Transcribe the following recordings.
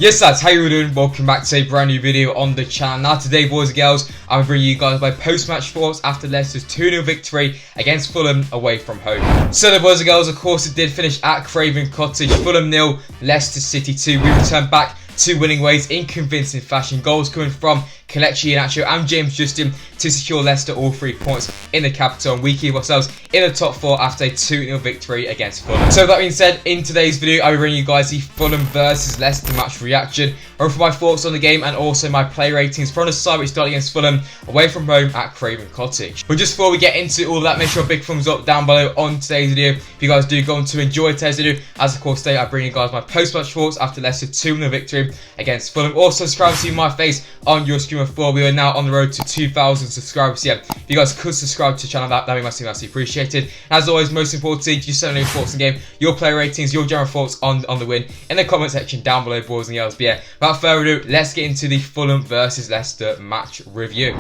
Yes lads, how you doing? Welcome back to a brand new video on the channel. Now today, boys and girls, I'm bringing you guys my post-match thoughts after Leicester's 2-0 victory against Fulham away from home. So the boys and girls, of course, it did finish at Craven Cottage. Fulham 0, Leicester City 2. We returned back to winning ways in convincing fashion. Goals coming from Kelechi, Iheanacho and James Justin to secure Leicester all 3 points in the capital, and we keep ourselves in the top 4 after a 2-0 victory against Fulham. So that being said, in today's video I'll be bringing you guys the Fulham versus Leicester match reaction, or for my thoughts on the game and also my play ratings from the side which started against Fulham away from home at Craven Cottage. But just before we get into all of that, make sure a big thumbs up down below on today's video if you guys do go on to enjoy today's video. As of course today I bring you guys my post-match thoughts after Leicester's 2-0 victory against Fulham. Also subscribe to see my face on your screen before. We are now on the road to 2,000 subscribers. Yeah, if you guys could subscribe to the channel, that'd be massively appreciated. And as always, most importantly, just send me your thoughts on the game, your play ratings, your general thoughts on the win in the comment section down below, boys and girls. But yeah, without further ado, let's get into the Fulham versus Leicester match review.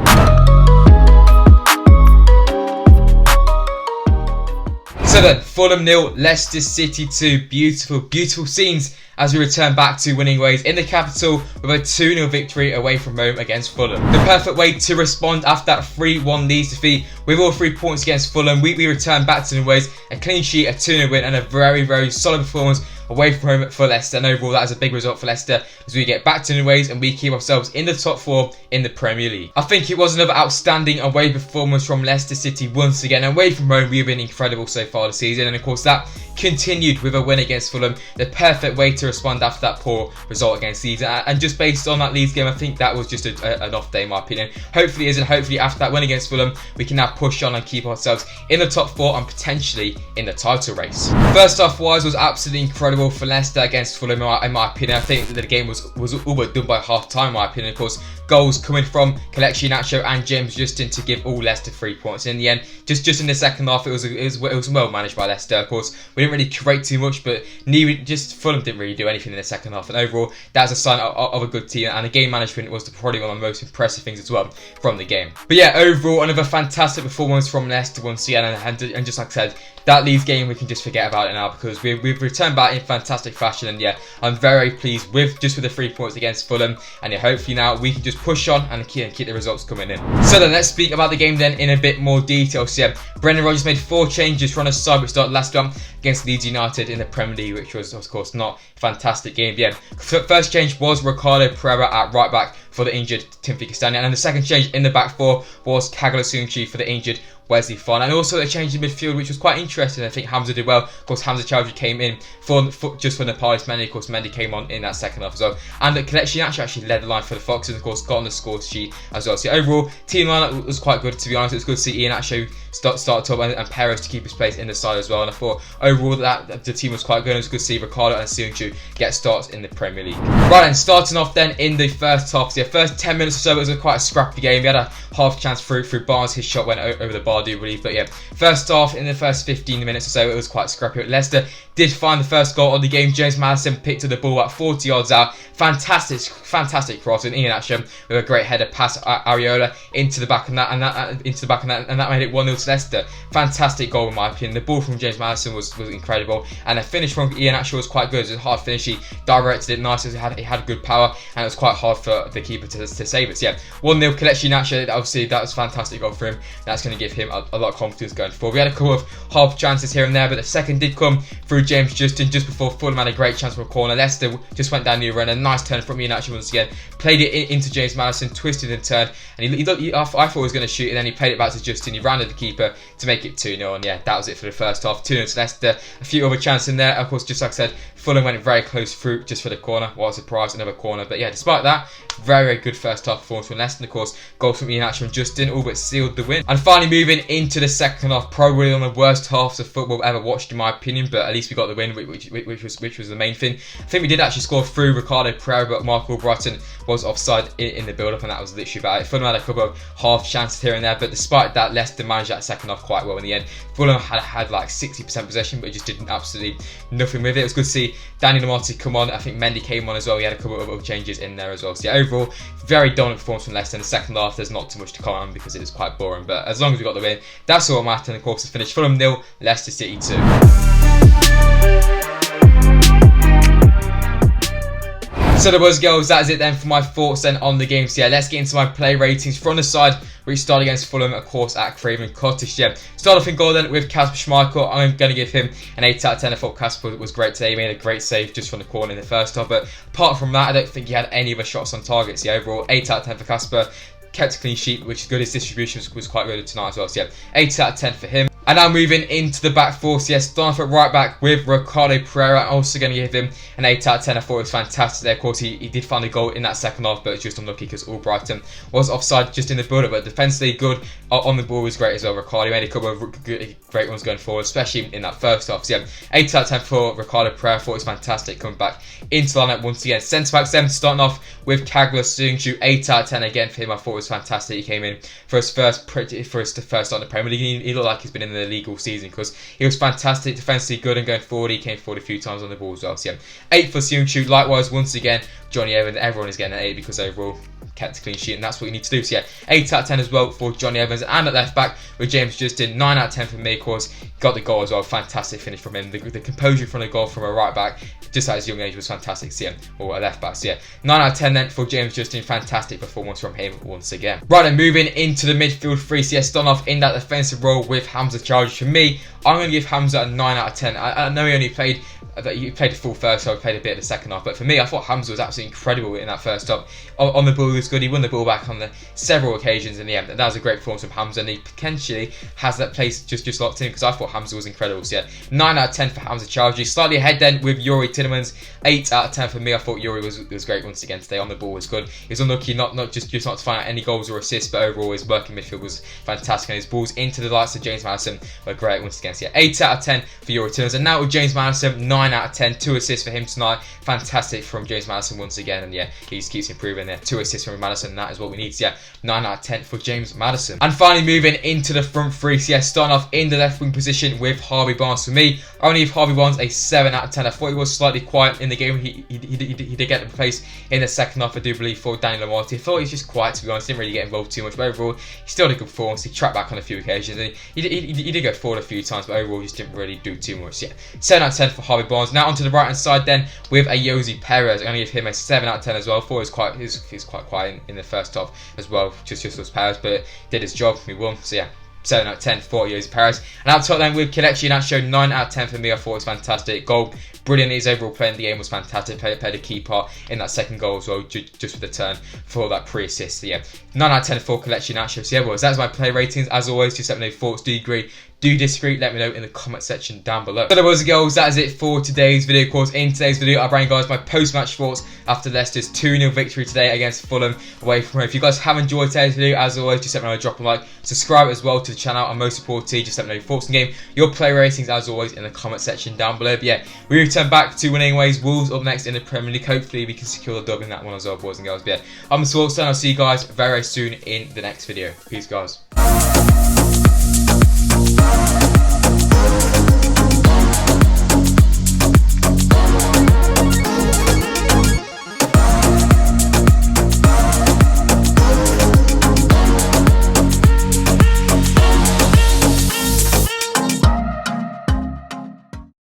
So then, Fulham 0, Leicester City 2. Beautiful scenes as we return back to winning ways in the capital with a 2-0 victory away from home against Fulham. The perfect way to respond after that 3-1 Leeds defeat with all 3 points against Fulham. We return back to winning ways, a clean sheet, a 2-0 win and a very solid performance away from home for Leicester. And overall, that is a big result for Leicester as we get back to new ways and we keep ourselves in the top 4 in the Premier League. I think it was another outstanding away performance from Leicester City once again. Away from home, we have been incredible so far this season, and of course that continued with a win against Fulham. The perfect way to respond after that poor result against Leeds, and just based on that Leeds game, I think that was just an off day in my opinion. Hopefully it isn't. Hopefully after that win against Fulham, we can now push on and keep ourselves in the top 4 and potentially in the title race. First off, wise was absolutely incredible for Leicester against Fulham in my opinion. I think that the game was all but done by half time in my opinion. Of course, goals coming from Kelechi, Iheanacho and James Justin to give all Leicester 3 points. In the end, just in the second half, it was well managed by Leicester. Of course, we didn't really create too much, but Fulham didn't really do anything in the second half. And overall, that's a sign of a good team. And the game management was probably one of the most impressive things as well from the game. But yeah, overall, another fantastic performance from Leicester once again. And just like I said, that Leeds game, we can just forget about it now because we've returned back in fantastic fashion. And yeah, I'm very pleased with the 3 points against Fulham. And yeah, hopefully now we can just push on and keep the results coming in. So then let's speak about the game then in a bit more detail. So yeah, Brendan Rodgers made 4 changes from the side which started last time against Leeds United in the Premier League, which was of course not a fantastic game. Yeah, first change was Ricardo Pereira at right back for the injured Timothy Castagne, and then the second change in the back 4 was Kelechi for the injured Wesley Fon, and also a change in midfield which was quite interesting. I think Hamza did well. Of course, Hamza Chowdhury came in just for Nepal's Mendy. Of course, Mendy came on in that second half as well, and Kelechi actually led the line for the Foxes and of course got on the score sheet as well. So overall, team lineup was quite good, to be honest. It was good to see Iheanacho start top and Perez to keep his place in the side as well, and I thought overall that the team was quite good. And it was good to see Ricardo and Sionchu get starts in the Premier League. Right then, starting off then in the first half. So yeah, first 10 minutes or so, it was quite a scrappy game. We had a half chance through Barnes. His shot went over the bar, I do believe. But yeah, first half, in the first 15 minutes or so, it was quite scrappy. Leicester did find the first goal of the game. James Maddison picked up the ball at 40 yards out. Fantastic cross, and Iheanacho with a great header past Areola into the back, and that made it 1-0 to Leicester. Fantastic goal in my opinion. The ball from James Maddison was incredible, and the finish from Iheanacho was quite good. It was a hard finish. He directed it nicely. He had good power, and it was quite hard for the keeper to save it. So yeah, 1-0 Kelechi Iheanacho. Obviously, that was a fantastic goal for him. That's going to give him a lot of confidence going forward. We had a couple of half chances here and there, but the second did come through James Justin just before Fulham had a great chance from a corner. Leicester just went down the other end. A nice turn from Iheanacho once again. Played it into James Maddison, twisted and turned, and I thought he was going to shoot, and then he played it back to Justin. He rounded the keeper to make it 2-0, and yeah, that was it for the first half. 2-0 to Leicester. A few other chances in there. Of course, just like I said, Fulham went very close through just for the corner. What a surprise, another corner. But yeah, despite that, very good first half performance from Leicester. And of course, goals from Iheanacho and Justin all but sealed the win. And finally moving into the second half, probably one of the worst halves of football I've ever watched in my opinion, but at least we got the win, which was the main thing. I think we did actually score through Ricardo Pereira, but Michael Brighton was offside in the build-up, and that was literally about it. Fulham had a couple of half chances here and there, but despite that, Leicester managed that second half quite well in the end. Fulham had like 60% possession, but just did absolutely nothing with it. It was good to see Danny Lamarty come on. I think Mendy came on as well. He had a couple of other changes in there as well. So yeah, overall, very dominant performance from Leicester. In the second half, there's not too much to comment on because it was quite boring, but as long as we got the win, that's all that mattered. And of course, it's finished Fulham 0, Leicester City 2. So there was, girls, that is it then for my thoughts then on the game. So yeah, let's get into my play ratings from the side. We start against Fulham, of course, at Craven Cottage. Yeah, start off in goal then with Kasper Schmeichel. I'm going to give him an 8 out of 10. I thought Kasper was great today. He made a great save just from the corner in the first half. But apart from that, I don't think he had any other shots on target. So yeah, overall, 8 out of 10 for Kasper. Kept a clean sheet, which is good. His distribution was quite good tonight as well. So yeah, 8 out of 10 for him. And now moving into the back four. So yeah, starting off at right back with Ricardo Pereira. I'm also going to give him an 8 out of 10. I thought it was fantastic there. Of course, he did find a goal in that second half, but it's just unlucky because Albrighton was offside just in the build-up. But defensively good. On the ball was great as well. Ricardo made a couple of great ones going forward, especially in that first half. So yeah, 8 out of 10 for Ricardo Pereira. I thought it was fantastic coming back into the lineup once again. Centre-backs then, starting off with Kagler Soyuncu. 8 out of 10 again for him. I thought it was fantastic. He came in for his first start in the Premier League. He looked like he's been in the league all season because he was fantastic, defensively good, and going forward, he came forward a few times on the ball as well. So yeah, 8 for Soyuncu. Likewise, once again, Johnny Evans. Everyone is getting an 8 because overall kept a clean sheet, and that's what you need to do. So yeah, 8 out of 10 as well for Johnny Evans. And at left back with James Justin, 9 out of 10 for me. Of course, got the goal as well. Fantastic finish from him. The composure from the goal from a right back, just at his young age, was fantastic. So yeah, or a left back. So yeah, 9 out of 10 then for James Justin. Fantastic performance from him once again. Right, then moving into the midfield three. So yeah, starting off in that defensive role with Hamza Charge. For me, I'm going to give Hamza a 9 out of 10. I know he only played the full first half, played a bit of the second half, but for me, I thought Hamza was absolutely incredible in that first half. On the ball, he was good. He won the ball back on several occasions in the end. That was a great performance from Hamza, and he potentially has that place just locked in because I thought Hamza was incredible. So yeah, 9 out of 10 for Hamza Charge. Slightly ahead then with Yuri Tillemans, 8 out of 10 for me. I thought Yuri was great once again today. On the ball was good. He was unlucky not to find out any goals or assists, but overall his work in midfield was fantastic, and his balls into the likes of James Maddison were great once again. So yeah, 8 out of 10 for Yuri Tillemans. And now with James Maddison, 9 out of 10. 2 assists for him tonight. Fantastic from James Maddison once again, and yeah, he just keeps improving there. 2 assists from Maddison, and that is what we need. So yeah, 9 out of 10 for James Maddison. And finally moving into the front three. So yeah, starting off in the left wing position with Harvey Barnes. For me, I only give Harvey Barnes a 7 out of 10. I thought he was slightly quiet in the game. He did get the place in the second half, I do believe, for Daniel Lamarty. I thought he was just quiet, to be honest. Didn't really get involved too much, but overall, he still had a good performance. He tracked back on a few occasions, and he did go forward a few times, but overall, he just didn't really do too much. So yeah, 7 out of 10 for Harvey Barnes. Now onto the right hand side then with Ayoze Perez. I'm going to give him a 7 out of 10 as well. I thought he was quite quiet in the first half as well, just was Perez, but did his job. We won. So yeah, 7 out of 10 for Ayoze Perez. And out top then with Kelechi Iheanacho, 9 out of 10 for me. I thought it was fantastic. Goal, brilliant. His overall play in the game was fantastic. Played a key part in that second goal as well, just with the turn for that pre-assist. So yeah, 9 out of 10 for Kelechi Iheanacho. So yeah, boys, that's my play ratings. As always, just let me know your thoughts. Do you agree? Do you disagree? Let me know in the comment section down below. So there was, girls, that is it for today's video. Of course, in today's video, I bring you guys my post-match thoughts after Leicester's 2-0 victory today against Fulham away from home. If you guys have enjoyed today's video, as always, just let me know, drop a like, subscribe as well to the channel, and most importantly, just let me know your thoughts on the game, your play ratings, as always, in the comment section down below. But yeah, we return back to winning ways. Wolves up next in the Premier League. Hopefully, we can secure the dub in that one as well, boys and girls. But yeah, I'm Sportsa, and I'll see you guys very soon in the next video. Peace, guys.